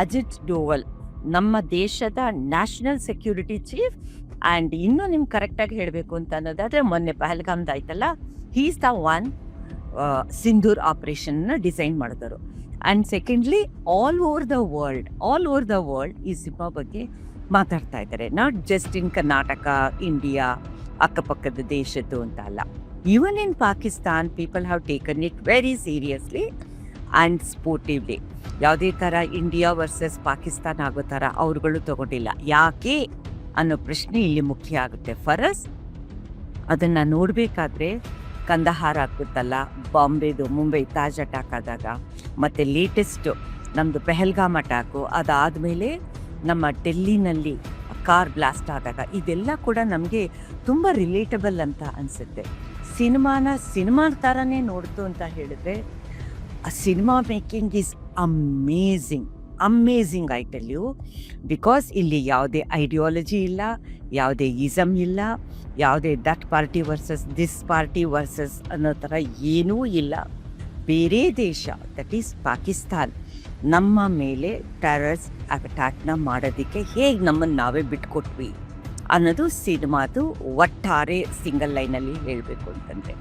ಅಜಿತ್ ಡೋವಲ್ ನಮ್ಮ ದೇಶದ national security chief. And ಇನ್ನೂ ನಿಮ್ಗೆ ಕರೆಕ್ಟಾಗಿ ಹೇಳಬೇಕು ಅಂತ ಅನ್ನೋದಾದರೆ ಮೊನ್ನೆ ಪಹಲ್ಗಾಮ್ದು ಆಯ್ತಲ್ಲ, ಹೀಸ್ ದ ಒನ್ ಸಿಂಧೂರ್ ಆಪರೇಷನ್ನ ಡಿಸೈನ್ ಮಾಡಿದರು. And secondly all over the world ಈ ಸಿನಿಮಾ ಬಗ್ಗೆ ಮಾತಾಡ್ತಾ ಇದ್ದಾರೆ. Not just in Karnataka, India, ಅಕ್ಕಪಕ್ಕದ ದೇಶದ್ದು ಅಂತ ಅಲ್ಲ. Even in Pakistan people have taken it very seriously and sportively. ಯಾವುದೇ ಥರ ಇಂಡಿಯಾ ವರ್ಸಸ್ ಪಾಕಿಸ್ತಾನ ಆಗೋ ಥರ ಅವ್ರುಗಳು ತಗೊಂಡಿಲ್ಲ. ಯಾಕೆ ಅನ್ನೋ ಪ್ರಶ್ನೆ ಇಲ್ಲಿ ಮುಖ್ಯ ಆಗುತ್ತೆ. ಫರಸ್ ಅದನ್ನು ನೋಡಬೇಕಾದ್ರೆ ಕಂದಹಾರ್ ಆಗ್ಬಿಟ್ಟಲ್ಲ, ಬಾಂಬೆದು ಮುಂಬೈ ತಾಜ್ ಅಟ್ಯಾಕ್ ಆದಾಗ, ಮತ್ತು ಲೇಟೆಸ್ಟು ನಮ್ಮದು ಪೆಹಲ್ಗಾಮ್ ಅಟ್ಯಾಕು, ಅದಾದಮೇಲೆ ನಮ್ಮ ಡೆಲ್ಲಿನಲ್ಲಿ ಕಾರ್ ಬ್ಲಾಸ್ಟ್ ಆದಾಗ, ಇದೆಲ್ಲ ಕೂಡ ನಮಗೆ ತುಂಬ ರಿಲೇಟಬಲ್ ಅಂತ ಅನಿಸುತ್ತೆ. ಸಿನಿಮಾ ಥರನೇ ನೋಡ್ತು ಅಂತ ಹೇಳಿದ್ರೆ cinema making is amazing I tell you. Because ಇಲ್ಲಿ ಯಾವುದೇ ಐಡಿಯಾಲಜಿ ಇಲ್ಲ, ಯಾವುದೇ ಇಸಮ್ ಇಲ್ಲ, ಯಾವುದೇ that party versus this party versus ಅನ್ನೋ ಥರ ಏನೂ ಇಲ್ಲ. ಬೇರೆ ದೇಶ, ದಟ್ ಈಸ್ ಪಾಕಿಸ್ತಾನ್, ನಮ್ಮ ಮೇಲೆ ಟೆರರಿಸ್ಟ್ ಅಟ್ಯಾಕ್ನ ಮಾಡೋದಕ್ಕೆ ಹೇಗೆ ನಮ್ಮನ್ನು ನಾವೇ ಬಿಟ್ಕೊಟ್ವಿ ಅನ್ನೋದು ಸಿನಿಮಾದು ಒಟ್ಟಾರೆ ಸಿಂಗಲ್ ಲೈನಲ್ಲಿ ಹೇಳಬೇಕು ಅಂತಂದರೆ.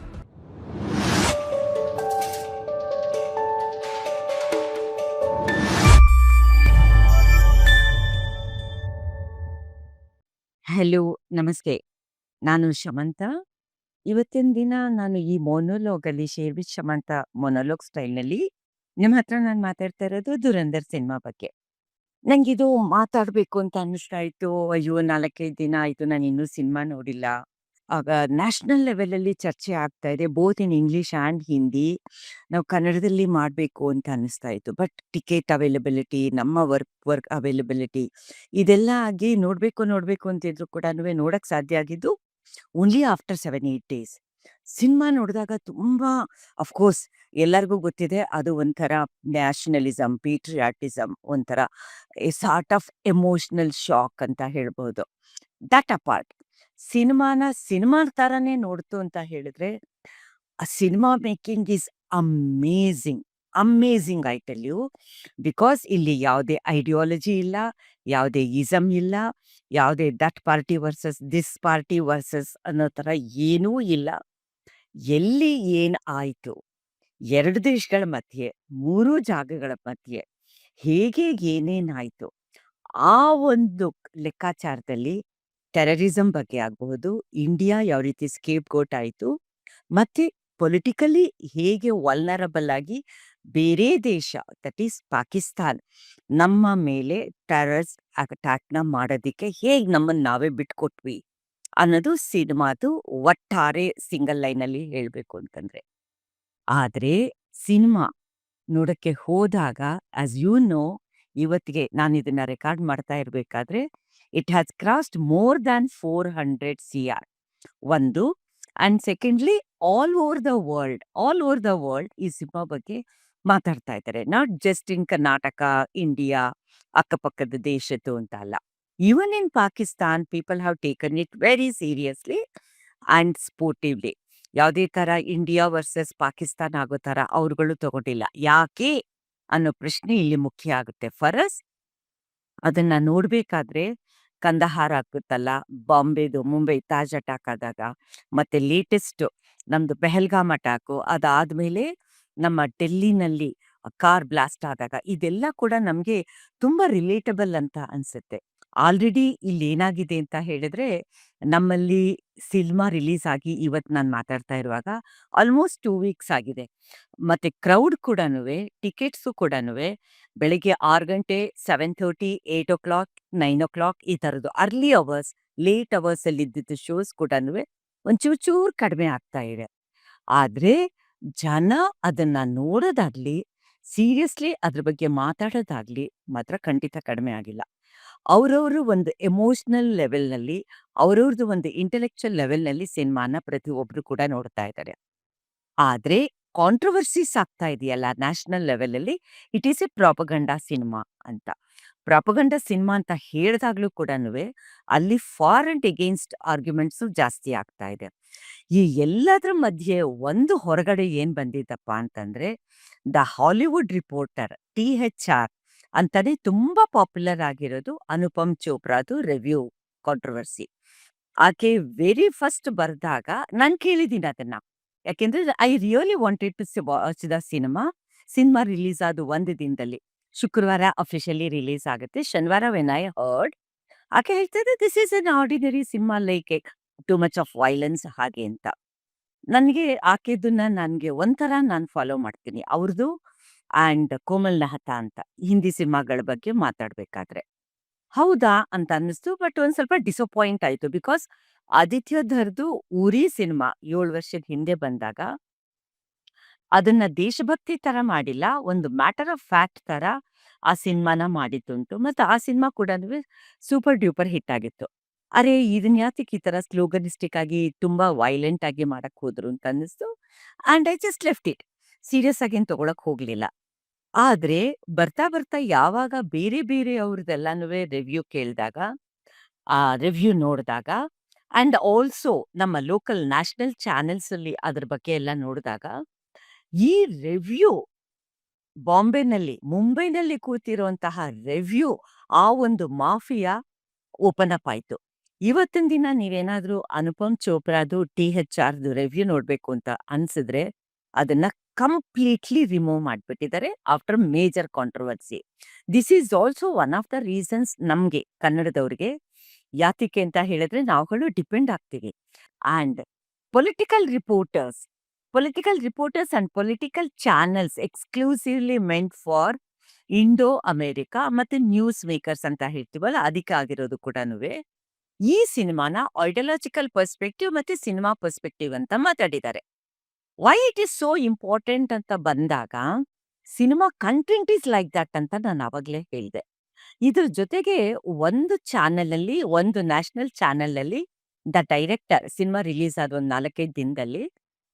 ಹಲೋ, ನಮಸ್ತೆ. ನಾನು ಶಮಂತ. ಇವತ್ತಿನ ದಿನ ನಾನು ಈ ಮೊನೋಲೋಗಲ್ಲಿ ಶೇರ್ ವಿತ್ ಶಮಂತ ಮೊನೋಲೋಗ್ ಸ್ಟೈಲ್ನಲ್ಲಿ ನಿಮ್ಮ ಹತ್ರ ನಾನು ಮಾತಾಡ್ತಾ ಇರೋದು ಧುರಂಧರ್ ಸಿನಿಮಾ ಬಗ್ಗೆ. ನನಗಿದು ಮಾತಾಡಬೇಕು ಅಂತ ಅನ್ನಿಸ್ತಾ ಇತ್ತು. ಅಯ್ಯೋ, 4-5 ದಿನ ಆಯಿತು ನಾನು ಇನ್ನೂ ಸಿನಿಮಾ ನೋಡಿಲ್ಲ. ಆಗ ನ್ಯಾಷನಲ್ ಲೆವೆಲಲ್ಲಿ ಚರ್ಚೆ ಆಗ್ತಾ ಇದೆ, both in English and Hindi. ನಾವು ಕನ್ನಡದಲ್ಲಿ ಮಾಡಬೇಕು ಅಂತ ಅನ್ನಿಸ್ತಾ ಇತ್ತು. ಬಟ್ ಟಿಕೆಟ್ ಅವೈಲಬಿಲಿಟಿ, ನಮ್ಮ ವರ್ಕ್ ಅವೈಲಬಿಲಿಟಿ ಇದೆಲ್ಲ ಆಗಿ ನೋಡಬೇಕು ಅಂತಿದ್ರು ಕೂಡ ನೋಡೋಕ್ಕೆ ಸಾಧ್ಯ ಆಗಿದ್ದು ಓನ್ಲಿ ಆಫ್ಟರ್ 7-8 ಡೇಸ್. ಸಿನಿಮಾ ನೋಡಿದಾಗ ತುಂಬ, ಅಫ್ಕೋರ್ಸ್ ಎಲ್ಲರಿಗೂ ಗೊತ್ತಿದೆ, ಅದು ಒಂಥರ ನ್ಯಾಷನಲಿಸಮ್, ಪೀಟ್ರಿಯಾಟಿಸಮ್, ಒಂಥರ A sort of emotional shock ಅಂತ ಹೇಳ್ಬೋದು. ದಟ್ ಅಪಾರ್ಟ್, ಸಿನಿಮಾ ಥರನೇ ನೋಡ್ತು ಅಂತ ಹೇಳಿದ್ರೆ ಆ cinema making is amazing I tell you. Because ಇಲ್ಲಿ ಯಾವುದೇ ಐಡಿಯಾಲಜಿ ಇಲ್ಲ, ಯಾವುದೇ ಇಸಮ್ ಇಲ್ಲ, ಯಾವುದೇ that party versus this party versus ಅನ್ನೋ ಥರ ಏನೂ ಇಲ್ಲ. ಎಲ್ಲಿ ಏನು ಆಯಿತು, 2 ದೇಶಗಳ ಮಧ್ಯೆ, 3 ಜಾಗಗಳ ಮಧ್ಯೆ ಹೇಗೆ ಏನೇನಾಯಿತು, ಆ ಒಂದು ಲೆಕ್ಕಾಚಾರದಲ್ಲಿ ಟೆರರಿಸಮ್ ಬಗ್ಗೆ ಆಗಬಹುದು, ಇಂಡಿಯಾ ಯಾವ ರೀತಿ ಸ್ಕೇಪ್ ಗೋಟ್ ಆಯಿತು, ಮತ್ತು ಪೊಲಿಟಿಕಲಿ ಹೇಗೆ ವಲ್ನರಬಲ್ ಆಗಿ ಬೇರೆ ದೇಶ, ದಟ್ ಈಸ್ ಪಾಕಿಸ್ತಾನ್, ನಮ್ಮ ಮೇಲೆ ಟೆರರಿಸ್ಟ್ ಅಟ್ಯಾಕ್ನ ಮಾಡೋದಕ್ಕೆ ಹೇಗೆ ನಮ್ಮನ್ನು ನಾವೇ ಬಿಟ್ಕೊಟ್ವಿ ಅನ್ನೋದು ಸಿನಿಮಾದು ಒಟ್ಟಾರೆ ಸಿಂಗಲ್ ಲೈನಲ್ಲಿ ಹೇಳಬೇಕು ಅಂತಂದರೆ. ಆದರೆ ಸಿನಿಮಾ ನೋಡೋಕ್ಕೆ ಹೋದಾಗ, ಆಸ್ ಯು ನೋ, ಇವತ್ತಿಗೆ ನಾನು ಇದನ್ನು ರೆಕಾರ್ಡ್ ಮಾಡ್ತಾ ಇರಬೇಕಾದ್ರೆ it has crossed more than 400 CR ಒಂದು. And secondly all over the world ಈ ಸಿನಿಮಾ ಬಗ್ಗೆ ಮಾತಾಡ್ತಾ ಇದ್ದಾರೆ. Not just in Karnataka, India, ಅಕ್ಕಪಕ್ಕದ ದೇಶದ್ದು ಅಂತ ಅಲ್ಲ. Even in Pakistan people have taken it very seriously and sportively. ಯಾವುದೇ ಥರ ಇಂಡಿಯಾ ವರ್ಸಸ್ ಪಾಕಿಸ್ತಾನ ಆಗೋ ಥರ ಅವ್ರುಗಳು ತಗೊಂಡಿಲ್ಲ. ಯಾಕೆ ಅನ್ನೋ ಪ್ರಶ್ನೆ ಇಲ್ಲಿ ಮುಖ್ಯ ಆಗುತ್ತೆ. ಫರಸ್ ಅದನ್ನು ನೋಡಬೇಕಾದ್ರೆ ಕಂದಹಾರ್ ಆಗ್ಬಿಟ್ಟಲ್ಲ, ಬಾಂಬೆದು ಮುಂಬೈ ತಾಜ್ ಅಟ್ಯಾಕ್ ಆದಾಗ, ಮತ್ತು ಲೇಟೆಸ್ಟು ನಮ್ಮದು ಪೆಹಲ್ಗಾಮ್ ಅಟ್ಯಾಕು, ಅದಾದಮೇಲೆ ನಮ್ಮ ಡೆಲ್ಲಿನಲ್ಲಿ ಕಾರ್ ಬ್ಲಾಸ್ಟ್ ಆದಾಗ, ಇದೆಲ್ಲ ಕೂಡ ನಮಗೆ ತುಂಬ ರಿಲೇಟಬಲ್ ಅಂತ ಅನಿಸುತ್ತೆ. ಆಲ್ರೆಡಿ ಇಲ್ಲಿ ಏನಾಗಿದೆ ಅಂತ ಹೇಳಿದ್ರೆ, ನಮ್ಮಲ್ಲಿ ಸಿನಿಮಾ ರಿಲೀಸ್ ಆಗಿ ಇವತ್ತು ನಾನು ಮಾತಾಡ್ತಾ ಇರುವಾಗ ಆಲ್ಮೋಸ್ಟ್ 2 ವೀಕ್ಸ್ ಆಗಿದೆ. ಮತ್ತು ಕ್ರೌಡ್ ಕೂಡ, ಟಿಕೆಟ್ಸು ಕೂಡ ಬೆಳಗ್ಗೆ 6 ಗಂಟೆ, 7:30, 8 9 ಈ ಥರದ್ದು ಅರ್ಲಿ ಅವರ್ಸ್, ಲೇಟ್ ಅವರ್ಸಲ್ಲಿ ಇದ್ದಿದ್ದು ಶೋಸ್ ಕೂಡ ಒಂಚೂರು ಕಡಿಮೆ ಆಗ್ತಾ ಇದೆ. ಆದರೆ ಜನ ಅದನ್ನು ನೋಡೋದಾಗಲಿ, ಸೀರಿಯಸ್ಲಿ ಅದ್ರ ಬಗ್ಗೆ ಮಾತಾಡೋದಾಗಲಿ ಮಾತ್ರ ಖಂಡಿತ ಕಡಿಮೆ ಆಗಿಲ್ಲ. ಅವರವರು ಒಂದು ಎಮೋಷ್ನಲ್ ಲೆವೆಲ್ನಲ್ಲಿ, ಅವರವ್ರದ್ದು ಒಂದು ಇಂಟೆಲೆಕ್ಚುಯಲ್ ಲೆವೆಲ್ನಲ್ಲಿ ಸಿನಿಮಾನ ಪ್ರತಿಯೊಬ್ಬರು ಕೂಡ ನೋಡ್ತಾ ಇದ್ದಾರೆ. ಆದರೆ ಕಾಂಟ್ರವರ್ಸೀಸ್ ಆಗ್ತಾ ಇದೆಯಲ್ಲ ನ್ಯಾಷನಲ್ ಲೆವೆಲಲ್ಲಿ, ಇಟ್ ಈಸ್ ಎ ಪ್ರಾಪಗಂಡಾ ಸಿನಿಮಾ ಅಂತ. ಪ್ರಾಪಗಂಡಾ ಸಿನಿಮಾ ಅಂತ ಹೇಳಿದಾಗಲೂ ಕೂಡ ಅಲ್ಲಿ ಫಾರ್ ಆ್ಯಂಡ್ ಎಗೇನ್ಸ್ಟ್ ಆರ್ಗ್ಯುಮೆಂಟ್ಸು ಜಾಸ್ತಿ ಆಗ್ತಾ ಇದೆ. ಈ ಎಲ್ಲದರ ಮಧ್ಯೆ ಒಂದು ಹೊರಗಡೆ ಏನು ಬಂದಿದ್ದಪ್ಪ ಅಂತಂದರೆ, ದ ಹಾಲಿವುಡ್ ರಿಪೋರ್ಟರ್ THR ಅಂತಾನೆ ತುಂಬಾ ಪಾಪ್ಯುಲರ್ ಆಗಿರೋದು ಅನುಪಮ್ ಚೋಪ್ರಾದು ರಿವ್ಯೂ ಕಾಂಟ್ರವರ್ಸಿ. ಆಕೆ ವೆರಿ ಫಸ್ಟ್ ಬರ್ದಾಗ ನಾನ್ ಕೇಳಿದೀನಿ ಅದನ್ನ. ಯಾಕೆಂದ್ರೆ I really wanted to watch the cinema. Cinema release ಆದ 1 ದಿನದಲ್ಲಿ. ಶುಕ್ರವಾರ ಅಫಿಷಿಯಲಿ ರಿಲೀಸ್ ಆಗುತ್ತೆ. ಶನಿವಾರ ವೆನ್ ಐ ಹರ್ಡ್ ಆಕೆ ಹೇಳ್ತಾ ಇದ್ದೆ, "this is an ordinary cinema like too much of violence" ಹಾಗೆ ಅಂತ. ನನ್ಗೆ ಆಕೆದನ್ನ ನನ್ಗೆ ಒಂಥರ ನಾನ್ ಫಾಲೋ ಮಾಡ್ತೀನಿ. ಅವ್ರದ್ದು ಆಂಡ್ ಕೋಮಲ್ ಮೆಹ್ತಾ ಅಂತ ಹಿಂದಿ ಸಿನಿಮಾಗಳ ಬಗ್ಗೆ ಮಾತಾಡ್ಬೇಕಾದ್ರೆ. ಹೌದಾ ಅಂತ ಅನ್ನಿಸ್ತು. ಬಟ್ ಒಂದ್ ಸ್ವಲ್ಪ ಡಿಸಪಾಯಿಂಟ್ ಆಯ್ತು. ಬಿಕಾಸ್ ಆದಿತ್ಯ ಧರ್‌ದು ಉರಿ ಸಿನಿಮಾ 7 ವರ್ಷದ ಹಿಂದೆ ಬಂದಾಗ, ಅದನ್ನ ದೇಶಭಕ್ತಿ ತರ ಮಾಡಿಲ್ಲ. ಒಂದು ಮ್ಯಾಟರ್ ಆಫ್ ಫ್ಯಾಕ್ಟ್ ತರ ಆ ಸಿನಿಮಾನ ಮಾಡಿದ್ದುಂಟು. ಮತ್ತೆ ಆ ಸಿನಿಮಾ ಕೂಡನುವೆ ಸೂಪರ್ ಡ್ಯೂಪರ್ ಹಿಟ್ ಆಗಿತ್ತು. ಅರೆ ಇದನ್ ಯಾತಕ್ ಈ ತರ ಸ್ಲೋಗನಿಸ್ಟಿಕ್ ಆಗಿ ತುಂಬಾ ವೈಲೆಂಟ್ ಆಗಿ ಮಾಡಕ್ ಹೋದ್ರು ಅಂತ ಅನ್ನಿಸ್ತು. And I just left it. Serious ಆಗಿ ಏನ್ ತಗೊಳಕ್ ಹೋಗ್ಲಿಲ್ಲ. ಆದ್ರೆ ಬರ್ತಾ ಬರ್ತಾ ಯಾವಾಗ ಬೇರೆ ಬೇರೆ ಅವ್ರದ್ದೆಲ್ಲಾನುವೆ ರಿವ್ಯೂ ಕೇಳಿದಾಗ, ಆ ರಿವ್ಯೂ ನೋಡಿದಾಗ ಅಂಡ್ ಆಲ್ಸೋ ನಮ್ಮ ಲೋಕಲ್ ನ್ಯಾಷನಲ್ ಚಾನೆಲ್ಸ್ ಅಲ್ಲಿ ಅದ್ರ ಬಗ್ಗೆ ಎಲ್ಲ ನೋಡಿದಾಗ, ಈ ರಿವ್ಯೂ ಬಾಂಬೆನಲ್ಲಿ, ಮುಂಬೈನಲ್ಲಿ ಕೂತಿರುವಂತಹ ರಿವ್ಯೂ, ಆ ಒಂದು ಮಾಫಿಯಾ ಓಪನ್ ಅಪ್ ಆಯ್ತು. ಇವತ್ತಿನ ದಿನ ನೀವೇನಾದ್ರೂ ಅನುಪಮ್ ಚೋಪ್ರಾದು THR‌ದು ರಿವ್ಯೂ ನೋಡ್ಬೇಕು ಅಂತ ಅನ್ಸಿದ್ರೆ, ಅದನ್ನ ಕಂಪ್ಲೀಟ್ಲಿ ರಿಮೂವ್ ಮಾಡ್ಬಿಟ್ಟಿದ್ದಾರೆ after major controversy. This is also one of the reasons ನಮ್ಗೆ ಕನ್ನಡದವ್ರಿಗೆ ಯಾತಿಕೆ ಅಂತ ಹೇಳಿದ್ರೆ ನಾವುಗಳು ಡಿಪೆಂಡ್ ಆಗ್ತೀವಿ. And political reporters political reporters and political channels exclusively meant for Indo America ಮತ್ತೆ ನ್ಯೂಸ್ ಮೇಕರ್ಸ್ ಅಂತ ಹೇಳ್ತೀವಲ್ಲ, ಅದಕ್ಕೆ ಆಗಿರೋದು ಕೂಡನುವೆ ಈ ಸಿನಿಮಾನ ಐಡಿಯಾಲಜಿಕಲ್ ಪರ್ಸ್ಪೆಕ್ಟಿವ್ ಮತ್ತೆ ಸಿನಿಮಾ ಪರ್ಸ್ಪೆಕ್ಟಿವ್ ಅಂತ ಮಾತಾಡಿದ್ದಾರೆ. Why it is so important ಅಂತ ಬಂದಾಗ, cinema content is like that ಅಂತ ನಾನು ಅವಾಗ್ಲೇ ಹೇಳಿದೆ. ಇದ್ರ ಜೊತೆಗೆ ಒಂದು ಚಾನೆಲ್ ಅಲ್ಲಿ, ಒಂದು ನ್ಯಾಷನಲ್ ಚಾನೆಲ್ ಅಲ್ಲಿ ದ ಡೈರೆಕ್ಟರ್ ಸಿನಿಮಾ ರಿಲೀಸ್ ಆದ ಒಂದ್ 4-5 ದಿನದಲ್ಲಿ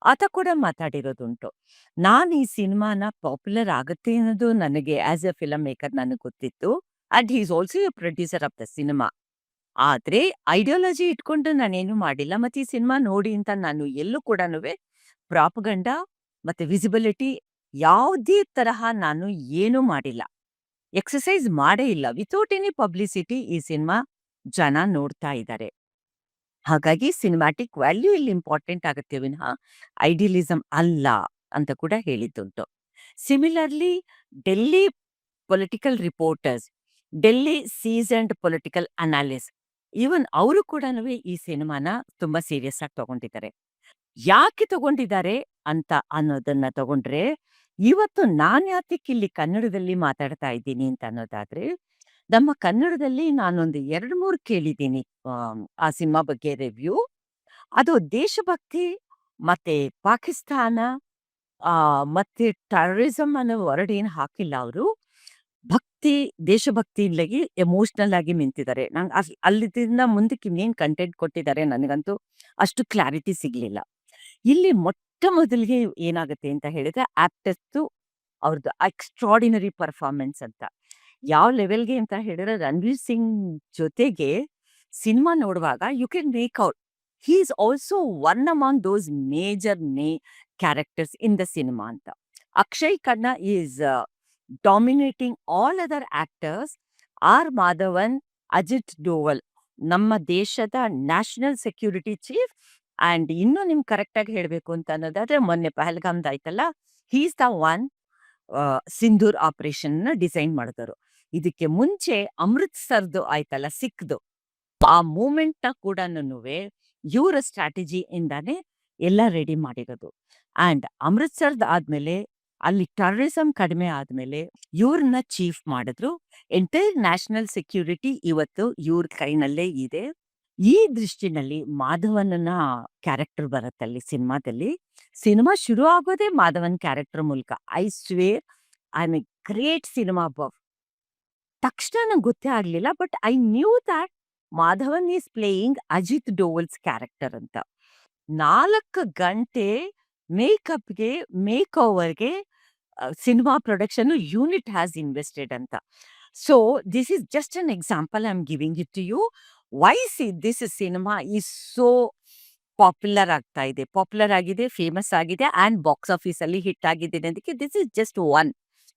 ಆತ ಕೂಡ ಮಾತಾಡಿರೋದುಂಟು. ನಾನ್ ಈ ಸಿನಿಮಾನ ಪಾಪ್ಯುಲರ್ ಆಗುತ್ತೆ ಅನ್ನೋದು ನನಗೆ ಆಸ್ ಎ ಫಿಲಂ ಮೇಕರ್ ನನಗೆ ಗೊತ್ತಿತ್ತು. And he is also A producer of the cinema. ಆದ್ರೆ ಐಡಿಯಾಲಜಿ ಇಟ್ಕೊಂಡು ನಾನೇನು ಮಾಡಿಲ್ಲ. ಮತ್ತೆ ಈ ಸಿನಿಮಾ ನೋಡಿ ಅಂತ ನಾನು ಎಲ್ಲೂ ಕೂಡನುವೆ ಪ್ರಾಪಗಂಡ ಮತ್ತೆ ವಿಸಿಬಿಲಿಟಿ ಯಾವುದೇ ತರಹ ನಾನು ಏನೂ ಮಾಡಿಲ್ಲ. ಎಕ್ಸರ್ಸೈಸ್ ಮಾಡೇ ಇಲ್ಲ. ವಿಥೌಟ್ ಎನಿ ಪಬ್ಲಿಸಿಟಿ ಈ ಸಿನಿಮಾ ಜನ ನೋಡ್ತಾ ಇದ್ದಾರೆ. ಹಾಗಾಗಿ ಸಿನಿಮ್ಯಾಟಿಕ್ ವ್ಯಾಲ್ಯೂ ಇಲ್ಲಿ ಇಂಪಾರ್ಟೆಂಟ್ ಆಗುತ್ತೆ ವಿನಃ ಐಡಿಯಲಿಸಂ ಅಲ್ಲ ಅಂತ ಕೂಡ ಹೇಳಿದ್ದುಂಟು. Similarly Delhi political reporters, Delhi seasoned political analyst, even ಅವರು ಕೂಡನುವೆ ಈ ಸಿನಿಮಾನ ತುಂಬಾ ಸೀರಿಯಸ್ ಆಗಿ ತಗೊಂಡಿದ್ದಾರೆ. ಯಾಕೆ ತಗೊಂಡಿದ್ದಾರೆ ಅಂತ ಅನ್ನೋದನ್ನ ತಗೊಂಡ್ರೆ, ಇವತ್ತು ನಾನ್ ಯಾತಕ್ ಇಲ್ಲಿ ಕನ್ನಡದಲ್ಲಿ ಮಾತಾಡ್ತಾ ಇದ್ದೀನಿ ಅಂತ ಅನ್ನೋದಾದ್ರೆ, ನಮ್ಮ ಕನ್ನಡದಲ್ಲಿ ನಾನೊಂದು 2-3 ಕೇಳಿದ್ದೀನಿ ಆ ಸಿನಿಮಾ ಬಗ್ಗೆ ರಿವ್ಯೂ. ಅದು ದೇಶಭಕ್ತಿ ಮತ್ತೆ ಪಾಕಿಸ್ತಾನ ಮತ್ತೆ ಟೆರರಿಸಂ ಅನ್ನೋ ವರ್ಡ್ ಏನ್ ಹಾಕಿಲ್ಲ ಅವರು. ಭಕ್ತಿ, ದೇಶಭಕ್ತಿಯಿಂದಾಗಿ ಎಮೋಷನಲ್ ಆಗಿ ನಿಂತಿದ್ದಾರೆ. ನಂಗೆ ಅಲ್ಲಿದಿಂದ ಮುಂದಕ್ಕೆ ಇನ್ನೇನ್ ಕಂಟೆಂಟ್ ಕೊಟ್ಟಿದ್ದಾರೆ ನನಗಂತೂ ಅಷ್ಟು ಕ್ಲಾರಿಟಿ ಸಿಗ್ಲಿಲ್ಲ. ಇಲ್ಲಿ ಮೊಟ್ಟ ಮೊದಲಿಗೆ ಏನಾಗುತ್ತೆ ಅಂತ ಹೇಳಿದ್ರೆ ಆಕ್ಟರ್ಸ್‌ದು ಅವ್ರದ್ದು ಎಕ್ಸ್ಟ್ರಾರ್ಡಿನರಿ ಪರ್ಫಾರ್ಮೆನ್ಸ್ ಅಂತ. ಯಾವ ಲೆವೆಲ್‌ಗೆ ಅಂತ ಹೇಳಿದ್ರೆ ರಣವೀರ್ ಸಿಂಗ್ ಜೊತೆಗೆ ಸಿನಿಮಾ ನೋಡುವಾಗ you can make out he is also one among those major characters in the cinema ಅಂತ. Akshaye Khanna is dominating all other actors. R Madhavan, Ajit Doval ನಮ್ಮ ದೇಶದ ನ್ಯಾಷನಲ್ ಸೆಕ್ಯೂರಿಟಿ ಚೀಫ್. ಅಂಡ್ ಇನ್ನು ನಿಮ್ಗೆ ಕರೆಕ್ಟ್ ಆಗಿ ಹೇಳ್ಬೇಕು ಅಂತ ಅನ್ನೋದಾದ್ರೆ ಮೊನ್ನೆ ಪಹಲ್ಗಾಮ್ದು ಆಯ್ತಲ್ಲ, he is the one Sindoor operation design ಮಾಡಿದವರು. ಇದಕ್ಕೆ ಮುಂಚೆ ಅಮೃತ್ಸರ್ದು ಆಯ್ತಲ್ಲ ಸಿಖ್ದು, ಆ ಮೂಮೆಂಟ್ ನ ಕೂಡನುವೆ ಇವರ ಸ್ಟ್ರಾಟಜಿ ಇಂದಾನೆ ಎಲ್ಲ ರೆಡಿ ಮಾಡಿರೋದು. ಅಂಡ್ ಅಮೃತ್ಸರ್ದ್ ಆದ್ಮೇಲೆ ಅಲ್ಲಿ ಟೆರರಿಸಂ ಕಡಿಮೆ ಆದ್ಮೇಲೆ ಇವ್ರನ್ನ ಚೀಫ್ ಮಾಡಿದ್ರು. ಎಂಟೈರ್ ನ್ಯಾಷನಲ್ ಸೆಕ್ಯೂರಿಟಿ ಇವತ್ತು ಇವ್ರ ಕೈನಲ್ಲೇ ಇದೆ. ಈ ದೃಷ್ಟಿನಲ್ಲಿ ಮಾಧವನನ ಕ್ಯಾರೆಕ್ಟರ್ ಬರುತ್ತಲ್ಲಿ ಸಿನಿಮಾದಲ್ಲಿ. ಸಿನಿಮಾ ಶುರು ಆಗೋದೇ ಮಾಧವನ್ ಕ್ಯಾರೆಕ್ಟರ್ ಮೂಲಕ. I swear I am a great cinema buff. ತಕ್ಷಣ ನಂಗೆ ಗೊತ್ತೇ ಆಗ್ಲಿಲ್ಲ. But I knew that Madhavan is playing Ajit Doval's character ಅಂತ. 4 ಗಂಟೆ ಮೇಕಪ್‌ಗೆ, ಮೇಕ್ ಓವರ್‌ಗೆ cinema production unit has invested ಅಂತ. So this is just an example I am giving it to you. Why this cinema is so popular ಆಗ್ತಾ ಇದೆ, ಪಾಪ್ಯುಲರ್ ಆಗಿದೆ, famous ಆಗಿದೆ ಅಂಡ್ ಬಾಕ್ಸ್ ಆಫೀಸ್ ಅಲ್ಲಿ ಹಿಟ್ ಆಗಿದೆ ಅನ್ನೋದಕ್ಕೆ this is just one.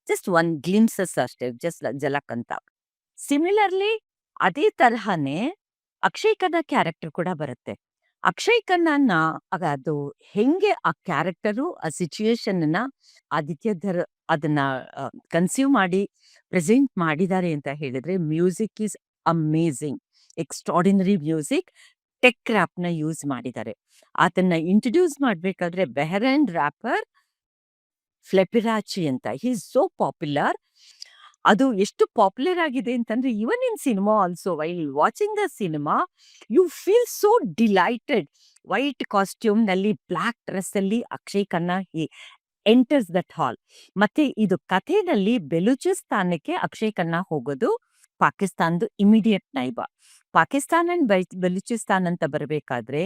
Just one glimpses ಅಷ್ಟೇ, just ಝಲಕ್ ಅಂತ. Similarly ಅದೇ ತರಹನೇ ಅಕ್ಷಯ್ ಖನ್ನಾ ಕ್ಯಾರೆಕ್ಟರ್ ಕೂಡ ಬರುತ್ತೆ. ಅಕ್ಷಯ್ ಖನ್ನಾನ ಅದು ಹೆಂಗೆ ಆ ಕ್ಯಾರೆಕ್ಟರು, ಆ ಸಿಚುಯೇಷನ್ನ ಆದಿತ್ಯ ಧರ್ ಅದನ್ನ ಕನ್ಸ್ಯೂಮ್ ಮಾಡಿ ಪ್ರೆಸೆಂಟ್ ಮಾಡಿದ್ದಾರೆ ಅಂತ ಹೇಳಿದ್ರೆ, music is amazing. Extraordinary music. Tech ರ್ಯಾಪ್‌ನ ಯೂಸ್ ಮಾಡಿದ್ದಾರೆ. ಆತನ್ನ ಇಂಟ್ರೊಡ್ಯೂಸ್ ಮಾಡ್ಬೇಕಾದ್ರೆ ಬೆಹರೈನ್ ರ್ಯಾಪರ್ ಫ್ಲೆಪಿರಾಚಿ ಅಂತ. He is so popular. ಅದು ಎಷ್ಟು ಪಾಪ್ಯುಲರ್ ಆಗಿದೆ ಅಂತಂದ್ರೆ, even in cinema also, while watching the cinema you feel so delighted. White ಕಾಸ್ಟ್ಯೂಮ್‌ನಲ್ಲಿ, ಬ್ಲಾಕ್ ಡ್ರೆಸ್ಸಲ್ಲಿ Akshaye Khanna enters that hall. ಮತ್ತೆ ಇದು ಕಥೆನಲ್ಲಿ ಬೆಲೂಚಿಸ್ತಾನಕ್ಕೆ ಅಕ್ಷಯ್ ಖನ್ನಾ ಹೋಗೋದು ಪಾಕಿಸ್ತಾನದ immediate neighbour. Pakistan and Balochistan ಅಂತ ಬರಬೇಕಾದ್ರೆ,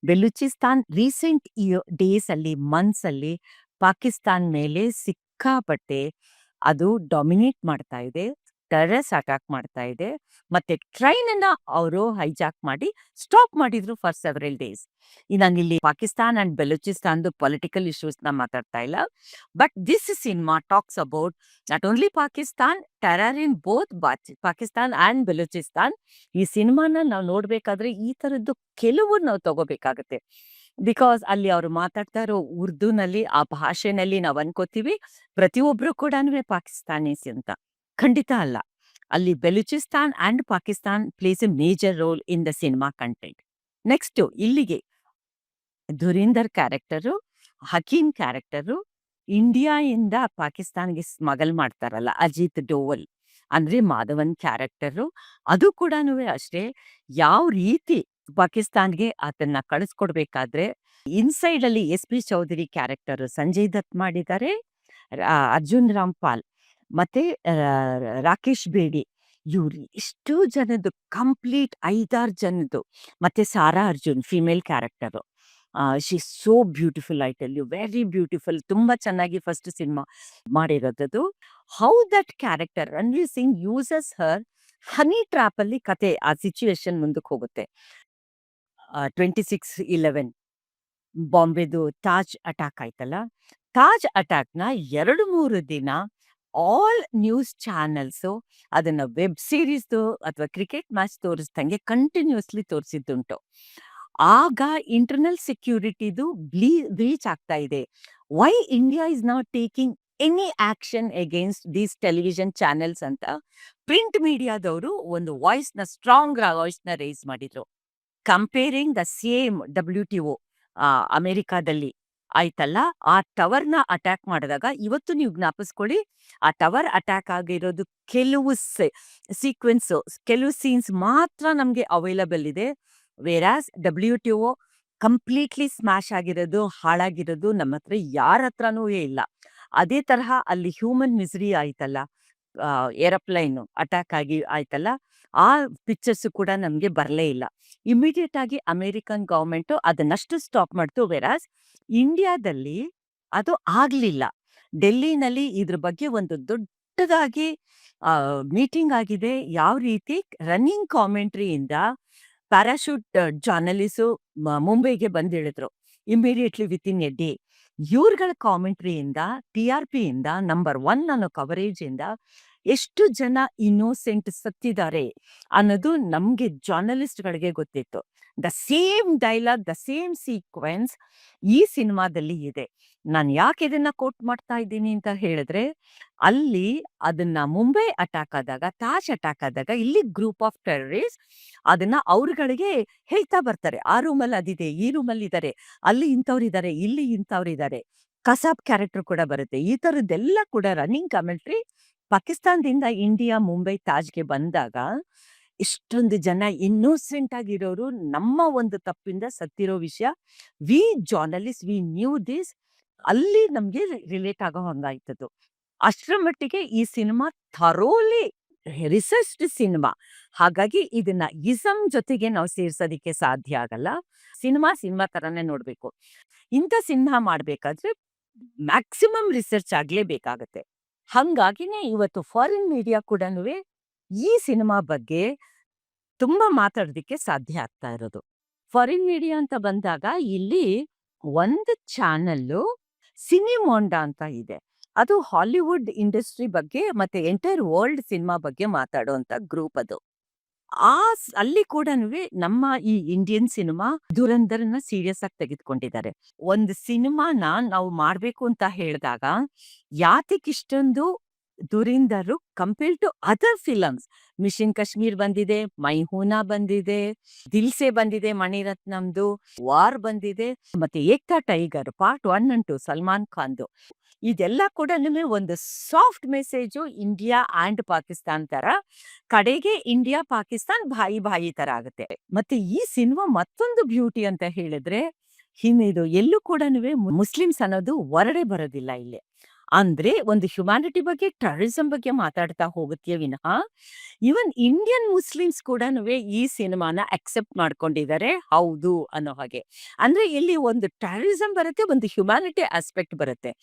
ಬೆಲೂಚಿಸ್ತಾನ್ ರೀಸೆಂಟ್ ಡೇಸ್ ಅಲ್ಲಿ, ಮಂತ್ಸ್ ಅಲ್ಲಿ ಪಾಕಿಸ್ತಾನ್ ಮೇಲೆ ಸಿಕ್ಕಾಪಟ್ಟೆ ಅದು ಡಾಮಿನೇಟ್ ಮಾಡ್ತಾ ಇದೆ. ಟೆರರಿಸ್ಟ್ ಅಟ್ಯಾಕ್ ಮಾಡ್ತಾ ಇದೆ. ಮತ್ತೆ ಟ್ರೈನ್ ಅನ್ನ ಅವರು ಹೈಜಾಕ್ ಮಾಡಿ ಸ್ಟಾಪ್ ಮಾಡಿದ್ರು ಫಾರ್ ಸೆವರಲ್ ಡೇಸ್. ನಾನಿಲ್ಲಿ ಪಾಕಿಸ್ತಾನ್ ಅಂಡ್ ಬೆಲೂಚಿಸ್ತಾನ್ದು ಪೊಲಿಟಿಕಲ್ ಇಶ್ಯೂಸ್ ನ ಮಾತಾಡ್ತಾ ಇಲ್ಲ. But this cinema talks about not only Pakistan, terror in both Pakistan and Balochistan. ಈ ಸಿನಿಮಾನ ನಾವು ನೋಡ್ಬೇಕಾದ್ರೆ ಈ ತರದ್ದು ಕೆಲವು ನಾವು ತಗೋಬೇಕಾಗತ್ತೆ. ಬಿಕಾಸ್ ಅಲ್ಲಿ ಅವರು ಮಾತಾಡ್ತಾ ಇರೋ ಉರ್ದುನಲ್ಲಿ, ಆ ಭಾಷೆನಲ್ಲಿ ನಾವು ಅನ್ಕೋತೀವಿ ಪ್ರತಿಯೊಬ್ರು ಕೂಡ ಪಾಕಿಸ್ತಾನೀಸ್ ಅಂತ. ಖಂಡಿತ ಅಲ್ಲ. ಅಲ್ಲಿ Balochistan and Pakistan plays a major role in the cinema content. Next ಇಲ್ಲಿಗೆ ಧುರೀಂದರ್ ಕ್ಯಾರೆಕ್ಟರು, ಹಕೀಮ್ ಕ್ಯಾರೆಕ್ಟರು ಇಂಡಿಯಾಯಿಂದ ಪಾಕಿಸ್ತಾನ್ಗೆ ಸ್ಮಗಲ್ ಮಾಡ್ತಾರಲ್ಲ, ಅಜಿತ್ ಡೋವಲ್ ಅಂದ್ರೆ ಮಾಧವನ್ ಕ್ಯಾರೆಕ್ಟರು, ಅದು ಕೂಡ ಅಷ್ಟೇ. ಯಾವ ರೀತಿ ಪಾಕಿಸ್ತಾನ್ಗೆ ಆತನ್ನ ಕಳಿಸ್ಕೊಡ್ಬೇಕಾದ್ರೆ ಇನ್ಸೈಡ್ ಅಲ್ಲಿ SP ಚೌಧರಿ ಕ್ಯಾರೆಕ್ಟರ್ ಸಂಜಯ್ ದತ್ ಮಾಡಿದ್ದಾರೆ, ಅರ್ಜುನ್ ರಾಮ್ಪಾಲ್ ಮತ್ತೆ ರಾಕೇಶ್ ಬೇಡಿ, ಇವ್ರು ಇಷ್ಟು ಜನದ್ದು ಕಂಪ್ಲೀಟ್ 5-6 ಜನದ್ದು. ಮತ್ತೆ Sara Arjun female character. She so beautiful, I tell you, very beautiful. ತುಂಬಾ ಚೆನ್ನಾಗಿ ಫಸ್ಟ್ ಸಿನಿಮಾ ಮಾಡಿರೋದದು. How that character Ranveer Singh uses her honey trap ಅಲ್ಲಿ ಕತೆ, ಆ ಸಿಚುಯೇಷನ್ ಮುಂದಕ್ಕೆ ಹೋಗುತ್ತೆ. 26/11 ಬಾಂಬೆದು ತಾಜ್ ಅಟ್ಯಾಕ್ ಆಯ್ತಲ್ಲ, ತಾಜ್ ಅಟ್ಯಾಕ್ನ 2-3 ದಿನ ಆಲ್ ನ್ಯೂಸ್ ಚಾನೆಲ್ಸು ಅದನ್ನ ವೆಬ್ ಸೀರೀಸ್ದು ಅಥವಾ ಕ್ರಿಕೆಟ್ ಮ್ಯಾಚ್ ತೋರಿಸ್ದಂಗೆ ಕಂಟಿನ್ಯೂಸ್ಲಿ ತೋರಿಸಿದ್ದುಂಟು. ಆಗ ಇಂಟರ್ನಲ್ ಸೆಕ್ಯೂರಿಟಿದು ಬ್ರೀಚ್ ಆಗ್ತಾ ಇದೆ. Why India is not taking any action against these television channels ಅಂತ ಪ್ರಿಂಟ್ ಮೀಡಿಯಾದವರು ಒಂದು ಸ್ಟ್ರಾಂಗ್ ವಾಯ್ಸ್ನ ರೇಸ್ ಮಾಡಿದ್ರು. ಕಂಪೇರಿಂಗ್ ದ ಸೇಮ್ WTO ಅಮೆರಿಕಾದಲ್ಲಿ ಆಯ್ತಲ್ಲ, ಆ ಟವರ್ನ ಅಟ್ಯಾಕ್ ಮಾಡಿದಾಗ, ಇವತ್ತು ನೀವು ಜ್ಞಾಪಿಸ್ಕೊಳ್ಳಿ, ಆ ಟವರ್ ಅಟ್ಯಾಕ್ ಆಗಿರೋದು ಕೆಲವು ಸೀಕ್ವೆನ್ಸ್, ಕೆಲವು ಸೀನ್ಸ್ ಮಾತ್ರ ನಮ್ಗೆ ಅವೈಲಬಲ್ ಇದೆ. ವೇರಾಸ್ WTO ಕಂಪ್ಲೀಟ್ಲಿ ಸ್ಮ್ಯಾಶ್ ಆಗಿರೋದು, ಹಾಳಾಗಿರೋದು ನಮ್ಮ ಹತ್ರ ಯಾರ ಹತ್ರನೂ ಇಲ್ಲ. ಅದೇ ತರಹ ಅಲ್ಲಿ ಹ್ಯೂಮನ್ ಮಿಸರಿ ಆಯ್ತಲ್ಲ, ಏರೋಪ್ಲೈನ್ ಅಟ್ಯಾಕ್ ಆಗಿ ಆಯ್ತಲ್ಲ, ಆ ಪಿಕ್ಚರ್ಸ್ ಕೂಡ ನಮ್ಗೆ ಬರಲೇ ಇಲ್ಲ. ಇಮಿಡಿಯೇಟ್ ಆಗಿ ಅಮೆರಿಕನ್ ಗವರ್ಮೆಂಟ್ ಅದನ್ನಷ್ಟು ಸ್ಟಾಪ್ ಮಾಡ್ತು. ವೆರಾಸ್ ಇಂಡಿಯಾದಲ್ಲಿ ಅದು ಆಗ್ಲಿಲ್ಲ. ಡೆಲ್ಲಿನಲ್ಲಿ ಇದ್ರ ಬಗ್ಗೆ ಒಂದು ದೊಡ್ಡದಾಗಿ ಮೀಟಿಂಗ್ ಆಗಿದೆ. ಯಾವ ರೀತಿ ರನ್ನಿಂಗ್ ಕಾಮೆಂಟ್ರಿಯಿಂದ ಪ್ಯಾರಾಶೂಟ್ ಜರ್ನಲಿಸ್ಟು ಮುಂಬೈಗೆ ಬಂದಿಳಿದ್ರು ಇಮಿಡಿಯೇಟ್ಲಿ ವಿತಿನ್ ಎ ಡೇ. ಇವ್ರಗಳ ಕಾಮೆಂಟ್ರಿಯಿಂದ, TRP ಇಂದ, ನಂಬರ್ 1 ಅನ್ನೋ ಕವರೇಜ್ ಇಂದ ಎಷ್ಟು ಜನ ಇನ್ನೋಸೆಂಟ್ ಸತ್ತಿದ್ದಾರೆ ಅನ್ನೋದು ನಮ್ಗೆ ಜರ್ನಲಿಸ್ಟ್ಗಳಿಗೆ ಗೊತ್ತಿತ್ತು. The same dialogue, the same sequence ಈ ಸಿನಿಮಾದಲ್ಲಿ ಇದೆ. ನಾನು ಯಾಕೆ ಇದನ್ನ ಕೋಟ್ ಮಾಡ್ತಾ ಇದ್ದೀನಿ ಅಂತ ಹೇಳಿದ್ರೆ, ಅಲ್ಲಿ ಅದನ್ನ ಮುಂಬೈ ಅಟ್ಯಾಕ್ ಆದಾಗ, ತಾಜ್ ಅಟ್ಯಾಕ್ ಆದಾಗ, ಇಲ್ಲಿ ಗ್ರೂಪ್ ಆಫ್ ಟೆರರಿಸ್ಟ್ ಅದನ್ನ ಅವ್ರುಗಳಿಗೆ ಹೇಳ್ತಾ ಬರ್ತಾರೆ. ಆ ರೂಮಲ್ಲಿ ಅದಿದೆ, ಈ ರೂಮಲ್ಲಿ ಇದ್ದಾರೆ, ಅಲ್ಲಿ ಇಂಥವ್ರಿದ್ದಾರೆ, ಇಲ್ಲಿ ಇಂಥವ್ರಿದ್ದಾರೆ. ಕಸಾಬ್ ಕ್ಯಾರೆಕ್ಟರ್ ಕೂಡ ಬರುತ್ತೆ. ಈ ತರದ್ದೆಲ್ಲ ಕೂಡ ರನ್ನಿಂಗ್ ಕಮೆಂಟ್ರಿ. ಪಾಕಿಸ್ತಾನದಿಂದ ಇಂಡಿಯಾ ಮುಂಬೈ ತಾಜ್ಗೆ ಬಂದಾಗ ಇಷ್ಟೊಂದು ಜನ ಇನ್ನೋಸೆಂಟ್ ಆಗಿರೋರು ನಮ್ಮ ಒಂದು ತಪ್ಪಿಂದ ಸತ್ತಿರೋ ವಿಷಯ, we journalist we knew this. ಅಲ್ಲಿ ನಮ್ಗೆ ರಿಲೇಟ್ ಆಗೋ ಹಂಗಾಯ್ತದು. ಅಷ್ಟರ ಮಟ್ಟಿಗೆ ಈ ಸಿನಿಮಾ ಥರೋಲಿ ರಿಸರ್ಚ್ಡ್ ಸಿನಿಮಾ. ಹಾಗಾಗಿ ಇದನ್ನ ಇಸಮ್ ಜೊತೆಗೆ ನಾವು ಸೇರ್ಸೋದಿಕ್ಕೆ ಸಾಧ್ಯ ಆಗಲ್ಲ. ಸಿನಿಮಾ ತರನೇ ನೋಡ್ಬೇಕು. ಇಂಥ ಸಿನಿಮಾ ಮಾಡ್ಬೇಕಾದ್ರೆ ಮ್ಯಾಕ್ಸಿಮಮ್ ರಿಸರ್ಚ್ ಆಗ್ಲೇಬೇಕಾಗತ್ತೆ. ಹಂಗಾಗಿನೇ ಇವತ್ತು ಫಾರಿನ್ ಮೀಡಿಯಾ ಕೂಡ ಈ ಸಿನಿಮಾ ಬಗ್ಗೆ ತುಂಬಾ ಮಾತಾಡೋದಿಕ್ಕೆ ಸಾಧ್ಯ ಆಗ್ತಾ ಇರೋದು. ಫಾರಿನ್ ಮೀಡಿಯಾ ಅಂತ ಬಂದಾಗ ಇಲ್ಲಿ ಒಂದು ಚಾನಲ್ಲು ಸಿನಿಮೊಂಡ ಅಂತ ಇದೆ. ಅದು ಹಾಲಿವುಡ್ ಇಂಡಸ್ಟ್ರಿ ಬಗ್ಗೆ ಮತ್ತೆ ಎಂಟೈರ್ ವರ್ಲ್ಡ್ ಸಿನಿಮಾ ಬಗ್ಗೆ ಮಾತಾಡುವಂತ ಗ್ರೂಪ್ ಅದು. ಅಲ್ಲಿ ಕೂಡನುವೆ ನಮ್ಮ ಈ ಇಂಡಿಯನ್ ಸಿನಿಮಾ ಧುರಂಧರ್‌ನ ಸೀರಿಯಸ್ ಆಗಿ ತೆಗೆದುಕೊಂಡಿದ್ದಾರೆ. ಒಂದು ಸಿನಿಮಾನ ನಾವು ಮಾಡ್ಬೇಕು ಅಂತ ಹೇಳಿದಾಗ, ಯಾತಕ್ಕಿಷ್ಟೊಂದು Dhurandhar compare to other films. Mission Kashmir ಬಂದಿದೆ, ಮೈ ಹೂನಾ ಬಂದಿದೆ, ದಿಲ್ ಸೆ ಬಂದಿದೆ ಮಣಿರತ್ನಂದು, ವಾರ್ ಬಂದಿದೆ, ಮತ್ತೆ Ek Tha Tiger part 1 and 2 Salman ಖಾನ್‌ದು. ಇದೆಲ್ಲ ಕೂಡನುವೆ ಒಂದು soft message India and Pakistan ತರ. ಕಡೆಗೆ ಇಂಡಿಯಾ, ಪಾಕಿಸ್ತಾನ್ ಬಾಯಿ ಬಾಯಿ ತರ ಆಗುತ್ತೆ. ಮತ್ತೆ ಈ ಸಿನಿಮಾ ಮತ್ತೊಂದು ಬ್ಯೂಟಿ ಅಂತ ಹೇಳಿದ್ರೆ, ಇದು ಎಲ್ಲೂ ಕೂಡನುವೆ ಮುಸ್ಲಿಮ್ಸ್ ಅನ್ನೋದು ಹೊರಡೆ ಬರೋದಿಲ್ಲ ಇಲ್ಲಿ. ಅಂದ್ರೆ ಒಂದು ಹ್ಯುಮ್ಯಾನಿಟಿ ಬಗ್ಗೆ, ಟೆರರಿಸಂ ಬಗ್ಗೆ ಮಾತಾಡ್ತಾ ಹೋಗುತ್ತೆ ವಿನಃ, ಈವನ್ ಇಂಡಿಯನ್ ಮುಸ್ಲಿಮ್ಸ್ ಕೂಡನುವೆ ಈ ಸಿನಿಮಾನ ಅಕ್ಸೆಪ್ಟ್ ಮಾಡ್ಕೊಂಡಿದ್ದಾರೆ ಹೌದು ಅನ್ನೋ ಹಾಗೆ. ಅಂದ್ರೆ ಇಲ್ಲಿ ಒಂದು ಟೆರರಿಸಂ ಬರುತ್ತೆ, ಒಂದು ಹ್ಯುಮ್ಯಾನಿಟಿ ಆಸ್ಪೆಕ್ಟ್ ಬರುತ್ತೆ.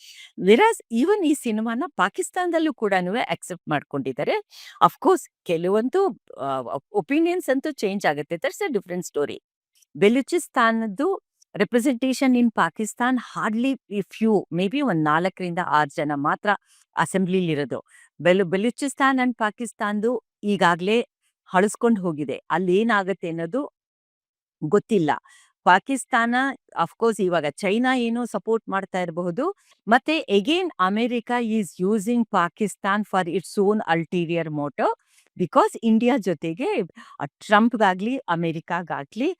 ವಿರಾಸ್ ಈವನ್ ಈ ಸಿನಿಮಾನ ಪಾಕಿಸ್ತಾನದಲ್ಲೂ ಕೂಡನುವೆ ಅಕ್ಸೆಪ್ಟ್ ಮಾಡ್ಕೊಂಡಿದ್ದಾರೆ. ಅಫ್‌ಕೋರ್ಸ್ ಕೆಲವಂತೂ ಒಪಿನಿಯನ್ಸ್ ಅಂತೂ ಚೇಂಜ್ ಆಗುತ್ತೆ. That's a different story. ಬೆಲೂಚಿಸ್ತಾನದ್ದು representation in Pakistan hardly few, may be ಒಂದು 4ರಿಂದ 6 ಜನ ಮಾತ್ರ ಅಸೆಂಬ್ಲಿಲಿರೋದು. ಬೆಲೂಚಿಸ್ತಾನ್ ಅಂಡ್ ಪಾಕಿಸ್ತಾನ್ದು ಈಗಾಗ್ಲೇ ಹಳಸ್ಕೊಂಡು ಹೋಗಿದೆ. ಅಲ್ಲೇನಾಗತ್ತೆ ಅನ್ನೋದು ಗೊತ್ತಿಲ್ಲ. ಪಾಕಿಸ್ತಾನ ಅಫ್‌ಕೋರ್ಸ್ ಇವಾಗ ಚೈನಾ ಏನೋ ಸಪೋರ್ಟ್ ಮಾಡ್ತಾ ಇರಬಹುದು. ಮತ್ತೆ again America is using Pakistan for its own ulterior motive. Because India ಜೊತೆಗೆ ಟ್ರಂಪ್‌ಗಾಗ್ಲಿ, ಅಮೆರಿಕಾಗಾಗ್ಲಿ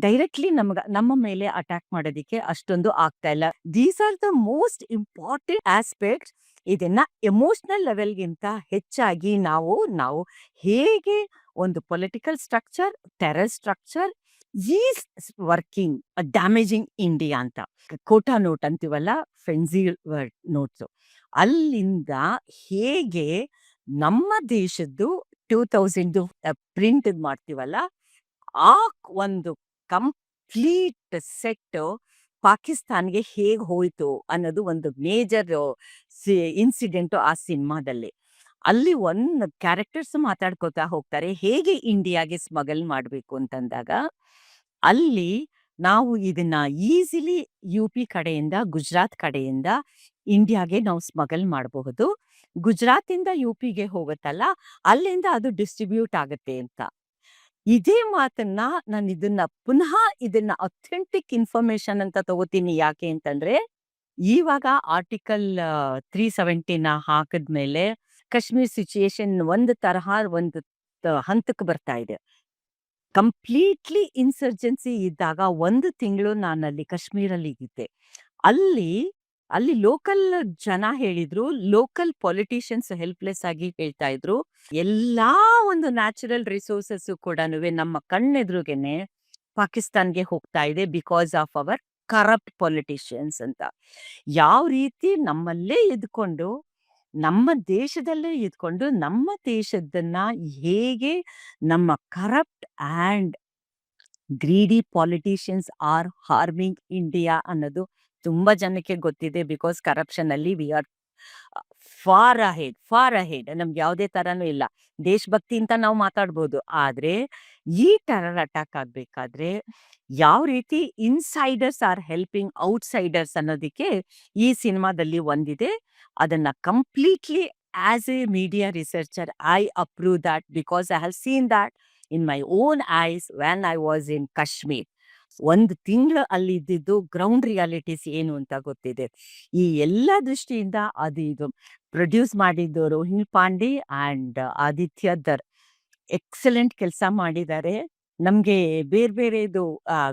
ಡೈರೆಕ್ಟ್ಲಿ ನಮ್ಮ ಮೇಲೆ ಅಟ್ಯಾಕ್ ಮಾಡೋದಿಕ್ಕೆ ಅಷ್ಟೊಂದು ಆಗ್ತಾ ಇಲ್ಲ. These are the most important aspects. ಇದನ್ನ ಎಮೋಷನಲ್ ಲೆವೆಲ್ಗಿಂತ ಹೆಚ್ಚಾಗಿ ನಾವು ಹೇಗೆ ಒಂದು political structure, terror structure is working damaging India ಅಂತ. ಕೋಟಾ ನೋಟ್ ಅಂತೀವಲ್ಲ, ಫೆನ್ಸಿ ನೋಟ್ಸು, ಅಲ್ಲಿಂದ ಹೇಗೆ ನಮ್ಮ ದೇಶದ್ದು 2000 ಪ್ರಿಂಟ್ ಮಾಡ್ತೀವಲ್ಲ, ಆ ಒಂದು ಕಂಪ್ಲೀಟ್ ಸೆಟ್ ಪಾಕಿಸ್ತಾನ್ಗೆ ಹೇಗ್ ಹೋಯ್ತು ಅನ್ನೋದು ಒಂದು ಮೇಜರ್ ಇನ್ಸಿಡೆಂಟ್ ಆ ಸಿನಿಮಾದಲ್ಲಿ. ಅಲ್ಲಿ ಒಂದು ಕ್ಯಾರೆಕ್ಟರ್ಸ್ ಮಾತಾಡ್ಕೋತಾ ಹೋಗ್ತಾರೆ ಹೇಗೆ ಇಂಡಿಯಾಗೆ ಸ್ಮಗಲ್ ಮಾಡ್ಬೇಕು ಅಂತಂದಾಗ, ಅಲ್ಲಿ ನಾವು ಇದನ್ನ ಈಸಿಲಿ ಯುಪಿ ಕಡೆಯಿಂದ, ಗುಜರಾತ್ ಕಡೆಯಿಂದ ಇಂಡಿಯಾಗೆ ನಾವು ಸ್ಮಗಲ್ ಮಾಡಬಹುದು. ಗುಜರಾತಿಂದ ಯುಪಿಗೆ ಹೋಗುತ್ತಲ್ಲ, ಅಲ್ಲಿಂದ ಅದು ಡಿಸ್ಟ್ರಿಬ್ಯೂಟ್ ಆಗುತ್ತೆ ಅಂತ. ಇದೇ ಮಾತನ್ನ ನಾನು ಇದನ್ನ ಅಥೆಂಟಿಕ್ ಇನ್ಫಾರ್ಮೇಶನ್ ಅಂತ ತಗೋತೀನಿ. ಯಾಕೆ ಅಂತಂದ್ರೆ, ಇವಾಗ ಆರ್ಟಿಕಲ್ 370ನ ಹಾಕಿದ್ಮೇಲೆ ಕಾಶ್ಮೀರ್ ಸಿಚುಯೇಷನ್ ಒಂದು ತರಹ ಒಂದು ಹಂತಕ್ಕೆ ಬರ್ತಾ ಇದೆ. ಕಂಪ್ಲೀಟ್ಲಿ ಇನ್ಸರ್ಜೆನ್ಸಿ ಇದ್ದಾಗ 1 ತಿಂಗಳು ನಾನಲ್ಲಿ ಕಾಶ್ಮೀರಲ್ಲಿ ಇದ್ದೆ. ಅಲ್ಲಿ ಅಲ್ಲಿ ಲೋಕಲ್ ಜನ ಹೇಳಿದ್ರು, ಲೋಕಲ್ ಪೊಲಿಟಿಷಿಯನ್ಸ್ ಹೆಲ್ಪ್ಲೆಸ್ ಆಗಿ ಹೇಳ್ತಾ ಇದ್ರು, ಎಲ್ಲಾ ಒಂದು ನ್ಯಾಚುರಲ್ ರಿಸೋರ್ಸಸ್ ಕೂಡನುವೆ ನಮ್ಮ ಕಣ್ಣೆದುರುಗೆನೆ ಪಾಕಿಸ್ತಾನ್ಗೆ ಹೋಗ್ತಾ ಇದೆ because of our corrupt politicians ಅಂತ. ಯಾವ ರೀತಿ ನಮ್ಮಲ್ಲೇ ಇದ್ಕೊಂಡು, ನಮ್ಮ ದೇಶದಲ್ಲೇ ಇದ್ಕೊಂಡು, ನಮ್ಮ ದೇಶದನ್ನ ಹೇಗೆ ನಮ್ಮ corrupt and greedy politicians are harming India ಅನ್ನೋದು ತುಂಬಾ ಜನಕ್ಕೆ ಗೊತ್ತಿದೆ. ಬಿಕಾಸ್ ಕರಪ್ಷನ್ ಅಲ್ಲಿ ವಿ ಆರ್ ಫಾರ್ ಅಹೆಡ್. ನಮ್ಗೆ ಯಾವುದೇ ತರನೂ ಇಲ್ಲ. ದೇಶಭಕ್ತಿ ಅಂತ ನಾವು ಮಾತಾಡ್ಬೋದು, ಆದ್ರೆ ಈ ಟೆರರ್ ಅಟ್ಯಾಕ್ ಆಗ್ಬೇಕಾದ್ರೆ ಯಾವ ರೀತಿ ಇನ್ಸೈಡರ್ಸ್ ಆರ್ ಹೆಲ್ಪಿಂಗ್ ಔಟ್ಸೈಡರ್ಸ್ ಅನ್ನೋದಕ್ಕೆ ಈ ಸಿನಿಮಾದಲ್ಲಿ ಒಂದಿದೆ. ಅದನ್ನ completely as A media researcher I approve that, because I have seen that in my own ice van I was in Kashmir. 1 ತಿಂಗಳು ಅಲ್ಲಿ ಇದ್ದಿದ್ದು ಗ್ರೌಂಡ್ ರಿಯಾಲಿಟೀಸ್ ಏನು ಅಂತ ಗೊತ್ತಿದೆ. ಈ ಎಲ್ಲ ದೃಷ್ಟಿಯಿಂದ ಇದು ಪ್ರೊಡ್ಯೂಸ್ ಮಾಡಿದ್ದು ರೋಹಿಣಿ ಪಾಂಡೆ ಅಂಡ್ ಆದಿತ್ಯ ದರ್ ಎಕ್ಸಲೆಂಟ್ ಕೆಲಸ ಮಾಡಿದ್ದಾರೆ. ನಮ್ಗೆ ಬೇರೆದು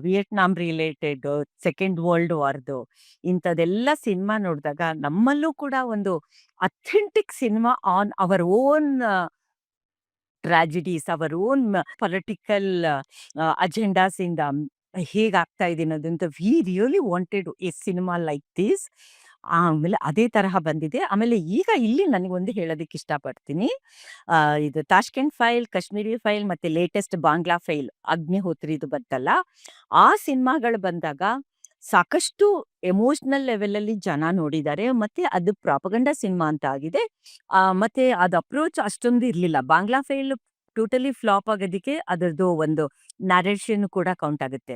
ವಿಯೆಟ್ನಾಂ ರಿಲೇಟೆಡ್, ಸೆಕೆಂಡ್ ವರ್ಲ್ಡ್ ವಾರ್ದು ಇಂಥದೆಲ್ಲ ಸಿನಿಮಾ ನೋಡಿದಾಗ ನಮ್ಮಲ್ಲೂ ಕೂಡ ಒಂದು authentic cinema on our own tragedies, our own political agendas ಇಂದ ಹೇಗಾಗ್ತಾ ಇದೆ ಅನ್ನೋದಂತ we really wanted a cinema like this. ಆಮೇಲೆ ಅದೇ ತರಹ ಬಂದಿದೆ. ಆಮೇಲೆ ಈಗ ಇಲ್ಲಿ ನನಗೊಂದು ಹೇಳೋದಕ್ಕೆ ಇಷ್ಟಪಡ್ತೀನಿ. ಇದು ತಾಷ್ಕೆಂಟ್ ಫೈಲ್, ಕಾಶ್ಮೀರಿ ಫೈಲ್ ಮತ್ತೆ ಲೇಟೆಸ್ಟ್ ಬಾಂಗ್ಲಾ ಫೈಲ್ ಅಗ್ನಿಹೋತ್ರಿದು ಬಂತಲ್ಲ, ಆ ಸಿನಿಮಾಗಳು ಬಂದಾಗ ಸಾಕಷ್ಟು ಎಮೋಷನಲ್ ಲೆವೆಲ್ ಅಲ್ಲಿ ಜನ ನೋಡಿದ್ದಾರೆ. ಮತ್ತೆ ಅದು ಪ್ರಾಪಗಂಡಾ ಸಿನಿಮಾ ಅಂತ ಆಗಿದೆ. ಮತ್ತೆ ಅದು ಅಪ್ರೋಚ್ ಅಷ್ಟೊಂದು ಇರ್ಲಿಲ್ಲ. ಬಾಂಗ್ಲಾ ಫೈಲ್ ಟೋಟಲಿ ಫ್ಲಾಪ್ ಆಗೋದಕ್ಕೆ ಅದರದ್ದು ಒಂದು ನರೇಷನ್ ಕೂಡ ಕೌಂಟ್ ಆಗುತ್ತೆ.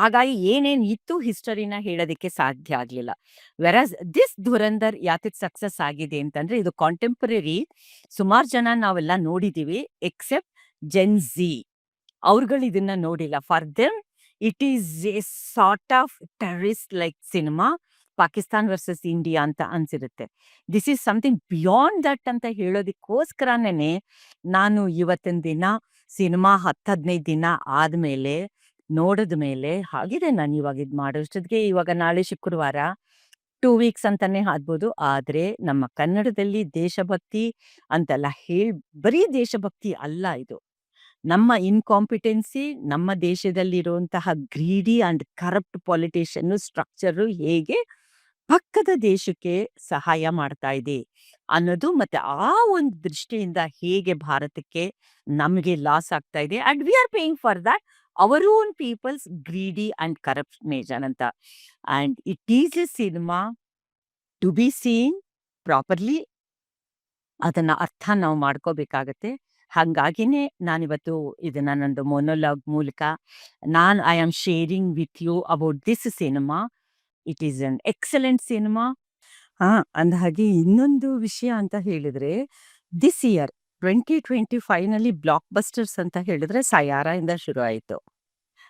ಹಾಗಾಗಿ ಏನೇನ್ ಇತ್ತು ಹಿಸ್ಟರಿನ ಹೇಳೋದಕ್ಕೆ ಸಾಧ್ಯ ಆಗ್ಲಿಲ್ಲ. ವೆರಾಸ್ ದಿಸ್ ಧುರಂಧರ್ ಯಾತಕ್ ಸಕ್ಸಸ್ ಆಗಿದೆ ಅಂತಂದ್ರೆ, ಇದು ಕಾಂಟೆಂಪರರಿ ಸುಮಾರು ಜನ ನಾವೆಲ್ಲ ನೋಡಿದೀವಿ ಎಕ್ಸೆಪ್ಟ್ ಜೆನ್ ಝಿ. ಅವ್ರುಗಳು ಇದನ್ನ ನೋಡಿಲ್ಲ. For them it is a sort of terrorist like cinema, Pakistan versus India ಅಂತ ಅನ್ಸಿರುತ್ತೆ. This is something beyond that ಅಂತ ಹೇಳೋದಕ್ಕೋಸ್ಕರನೇ ನಾನು ಇವತ್ತಿನ ದಿನ ಸಿನಿಮಾ 10-15 ದಿನ ಆದ್ಮೇಲೆ ನೋಡಿದ ಮೇಲೆ ಹಾಗಿದೆ. ನಾನು ಇವಾಗ ಇದು ಮಾಡೋಷ್ಟೊತ್ತಿಗೆ ಇವಾಗ ನಾಳೆ ಶುಕ್ರವಾರ 2 ವೀಕ್ಸ್ ಅಂತಾನೆ ಆಗ್ಬೋದು. ಆದ್ರೆ ನಮ್ಮ ಕನ್ನಡದಲ್ಲಿ ದೇಶಭಕ್ತಿ ಅಂತೆಲ್ಲ ಬರೀ ದೇಶಭಕ್ತಿ ಅಲ್ಲ ಇದು. ನಮ್ಮ ಇನ್ಕಾಂಪಿಟೆನ್ಸಿ, ನಮ್ಮ ದೇಶದಲ್ಲಿರುವಂತಹ greedy and corrupt politician structure ಹೇಗೆ ಪಕ್ಕದ ದೇಶಕ್ಕೆ ಸಹಾಯ ಮಾಡ್ತಾ ಇದೆ ಅನ್ನೋದು, ಮತ್ತೆ ಆ ಒಂದು ದೃಷ್ಟಿಯಿಂದ ಹೇಗೆ ಭಾರತಕ್ಕೆ ನಮಗೆ ಲಾಸ್ ಆಗ್ತಾ ಇದೆ and we are paying for that our own peoples greedy and corrupt nation ಅಂತ. And it is a cinema to be seen properly. ಅದನ್ನ ಅರ್ಥ ನಾವು ಮಾಡ್ಕೋಬೇಕಾಗತ್ತೆ. ಹಂಗಾಗಿನೇ ನಾನಿವತ್ತು ಇದನ್ನ ನಂದು ಮೊನೋಲಾಗ್ ಮೂಲಕ I am sharing with you about this cinema. It is an excellent cinema. ಅಂದಹಾಗೆ ಇನ್ನೊಂದು ವಿಷಯ ಅಂತ ಹೇಳಿದ್ರೆ, ದಿಸ್ ಇಯರ್ 2025 ನಲ್ಲಿ ಬ್ಲಾಕ್ ಬಸ್ಟರ್ಸ್ ಅಂತ ಹೇಳಿದ್ರೆ ಸಯಾರಾ ಇಂದ ಶುರು ಆಯಿತು.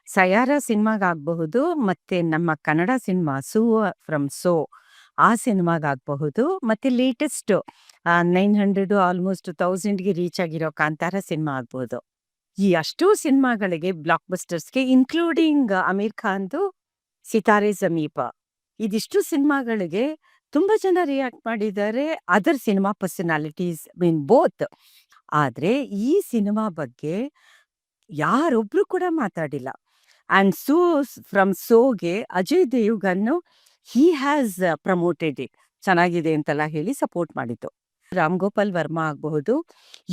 ಸಯಾರಾ ಸಿನಿಮಾಗಾಗಬಹುದು, ಮತ್ತೆ ನಮ್ಮ ಕನ್ನಡ ಸಿನಿಮಾ ಸೂ ಫ್ರಮ್ ಸೋ ಆ ಸಿನಿಮಾಗಾಗಬಹುದು, ಮತ್ತೆ ಲೇಟೆಸ್ಟ್ 900 ಆಲ್ಮೋಸ್ಟ್ 1000ಗೆ ರೀಚ್ ಆಗಿರೋ ಕಾಂತಾರ ಸಿನಿಮಾ ಆಗ್ಬಹುದು. ಈ ಅಷ್ಟೂ ಸಿನಿಮಾಗಳಿಗೆ ಬ್ಲಾಕ್ ಬಸ್ಟರ್ಸ್ಗೆ ಇನ್ಕ್ಲೂಡಿಂಗ್ ಅಮೀರ್ ಖಾನ್ದು ಸಿತಾರೆ ಸಮೀಪ, ಇದಿಷ್ಟು ಸಿನಿಮಾಗಳಿಗೆ ತುಂಬಾ ಜನ ರಿಯಾಕ್ಟ್ ಮಾಡಿದ್ದಾರೆ. Other cinema personalities mean both. ಆದ್ರೆ ಈ ಸಿನಿಮಾ ಬಗ್ಗೆ ಯಾರೊಬ್ರು ಕೂಡ ಮಾತಾಡಿಲ್ಲ. ಅಂಡ್ ಫ್ರಮ್ ಸೋಗೆ Ajay Devgn he has promoted it, ಚೆನ್ನಾಗಿದೆ ಅಂತೆಲ್ಲ ಹೇಳಿ ಸಪೋರ್ಟ್ ಮಾಡಿದ್ದು. ರಾಮ್ ಗೋಪಾಲ್ ವರ್ಮಾ ಆಗಬಹುದು,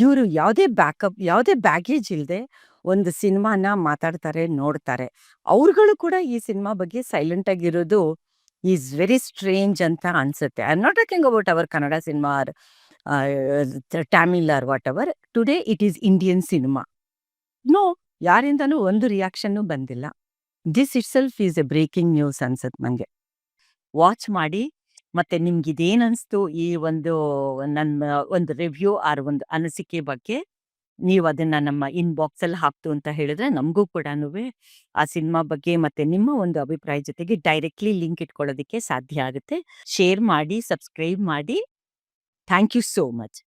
ಇವರು ಯಾವುದೇ ಬ್ಯಾಗೇಜ್ ಇಲ್ಲದೆ ಒಂದು ಸಿನಿಮಾನ ಮಾತಾಡ್ತಾರೆ, ನೋಡ್ತಾರೆ. ಅವ್ರುಗಳು ಕೂಡ ಈ ಸಿನಿಮಾ ಬಗ್ಗೆ ಸೈಲೆಂಟ್ ಆಗಿರೋದು ಈಸ್ ವೆರಿ ಸ್ಟ್ರೇಂಜ್ ಅಂತ ಅನ್ಸುತ್ತೆ. I am not talking about our Kannada cinema or Tamil or whatever. Today it is Indian cinema. No, ಯಾರಿಂದನೂ ಒಂದು ರಿಯಾಕ್ಷನ್ನು ಬಂದಿಲ್ಲ. This itself is a breaking news ಅನ್ಸುತ್ತೆ ನಂಗೆ. ವಾಚ್ ಮಾಡಿ, ಮತ್ತೆ ನಿಮ್ಗೆ ಇದೇನ್ ಅನ್ಸ್ತು ಈ ಒಂದು ನನ್ನ ಒಂದು ರಿವ್ಯೂ ಆರ್ ಒಂದು ಅನಿಸಿಕೆ ಬಗ್ಗೆ, ನೀವು ಅದನ್ನ ನಮ್ಮ ಇನ್ಬಾಕ್ಸ್ ಅಲ್ಲಿ ಹಾಕ್ತು ಅಂತ ಹೇಳಿದ್ರೆ ನಮಗೂ ಕೂಡ ಆ ಸಿನಿಮಾ ಬಗ್ಗೆ ಮತ್ತೆ ನಿಮ್ಮ ಒಂದು ಅಭಿಪ್ರಾಯ ಜೊತೆಗೆ ಡೈರೆಕ್ಟ್ಲಿ ಲಿಂಕ್ ಇಟ್ಕೊಳ್ಳೋದಕ್ಕೆ ಸಾಧ್ಯ ಆಗುತ್ತೆ. ಶೇರ್ ಮಾಡಿ, ಸಬ್ಸ್ಕ್ರೈಬ್ ಮಾಡಿ. Thank you so much.